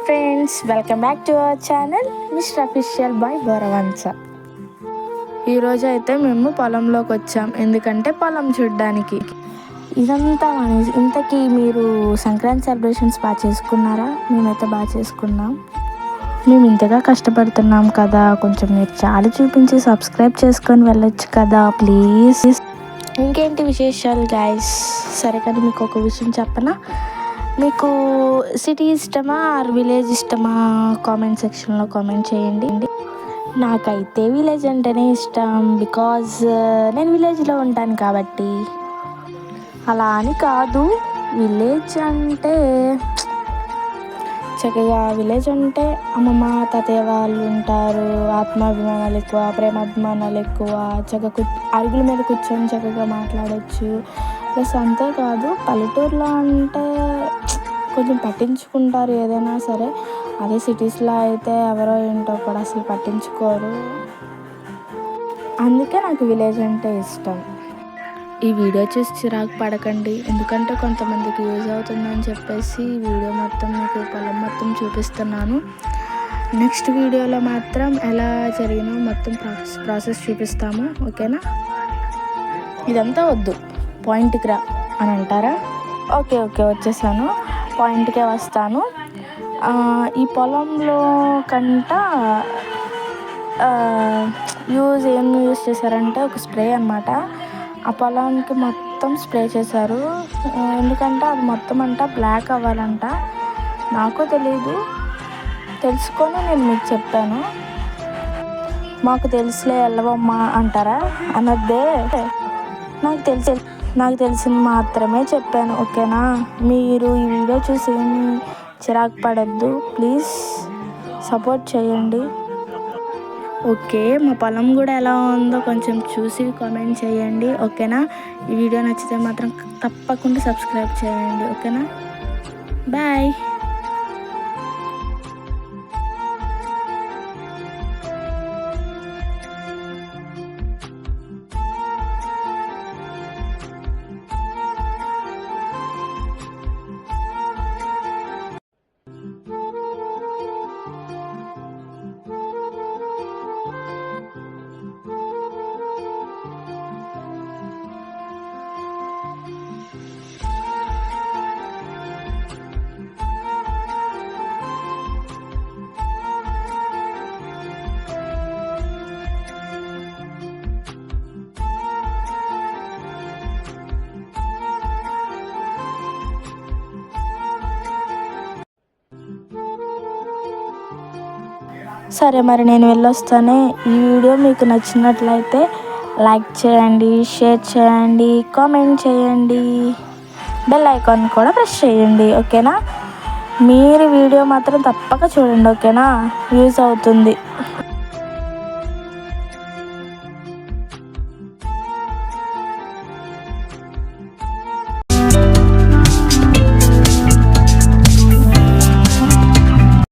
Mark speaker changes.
Speaker 1: Friends, welcome back to our channel mister official boy Boravancha. ఈరోజు అయితే మేము పొలంలోకి వచ్చాం, ఎందుకంటే పొలం చూడ్డానికి. ఇదంతా ఇంతకీ మీరు సంక్రాంతి సెలబ్రేషన్స్ బాగా చేసుకున్నారా? మేమైతే బాగా చేసుకున్నాం. మేము ఇంతగా కష్టపడుతున్నాం కదా, కొంచెం మీరు చాలా చూపించి సబ్స్క్రైబ్ చేసుకొని వెళ్ళొచ్చు కదా ప్లీజ్. ఇంకేంటి విశేషాలు గైస్? సరే కానీ మీకు ఒక విషయం చెప్పనా, మీకు సిటీ ఇష్టమా ఆర్ విలేజ్ ఇష్టమా? కామెంట్ సెక్షన్లో కామెంట్ చేయండి. నాకైతే విలేజ్ అంటేనే ఇష్టం, బికాజ్ నేను విలేజ్లో ఉంటాను కాబట్టి. అలా అని కాదు, విలేజ్ అంటే చక్కగా విలేజ్ అంటే అమ్మమ్మ తాతయ్య వాళ్ళు ఉంటారు, ఆత్మాభిమానాలు ఎక్కువ, ప్రేమాభిమానాలు ఎక్కువ, చక్కగా అరుగుల మీద కూర్చొని చక్కగా మాట్లాడవచ్చు. ప్లస్ అంతేకాదు పల్లెటూరులో అంటే కొంచెం పట్టించుకుంటారు ఏదైనా సరే. అదే సిటీస్లో అయితే ఎవరో ఏంటో కూడా అసలు పట్టించుకోరు. అందుకే నాకు విలేజ్ అంటే ఇష్టం. ఈ వీడియో చూసి చిరాకు పడకండి, ఎందుకంటే కొంతమందికి యూజ్ అవుతుందని చెప్పేసి వీడియో మొత్తం మీకు పొలం మొత్తం చూపిస్తున్నాను. నెక్స్ట్ వీడియోలో మాత్రం ఎలా జరిగినో మొత్తం ప్రాసెస్ చూపిస్తాము, ఓకేనా? ఇదంతా వద్దు, పాయింట్కి రా అని అంటారా? ఓకే వచ్చేసాను, పాయింట్కే వస్తాను. ఈ పొలంలో కంట ఏం యూజ్ చేశారంటే ఒక స్ప్రే అన్నమాట. ఆ పొలానికి మొత్తం స్ప్రే చేశారు, ఎందుకంటే అది మొత్తం అంట బ్లాక్ అవ్వాలంట. నాకు తెలీదు, తెలుసుకొని నేను మీకు చెప్పాను. మాకు తెలుసులే వెళ్ళవమ్మా అంటారా? అనద్దే, నాకు తెలిసింది మాత్రమే చెప్పాను, ఓకేనా? మీరు ఈ వీడియో చూసి ఏమి చిరాకు పడద్దు, ప్లీజ్ సపోర్ట్ చేయండి, ఓకే? మా పొలం కూడా ఎలా ఉందో కొంచెం చూసి కామెంట్ చేయండి, ఓకేనా? ఈ వీడియో నచ్చితే మాత్రం తప్పకుండా సబ్స్క్రైబ్ చేయండి, ఓకేనా? బాయ్. సరే మరి నేను వెళ్ళొస్తానే. ఈ వీడియో మీకు నచ్చినట్లయితే లైక్ చేయండి, షేర్ చేయండి, కామెంట్ చేయండి, బెల్ ఐకాన్ కూడా ప్రెస్ చేయండి, ఓకేనా? మీరు వీడియో మాత్రం తప్పక చూడండి, ఓకేనా? యూజ్ అవుతుంది.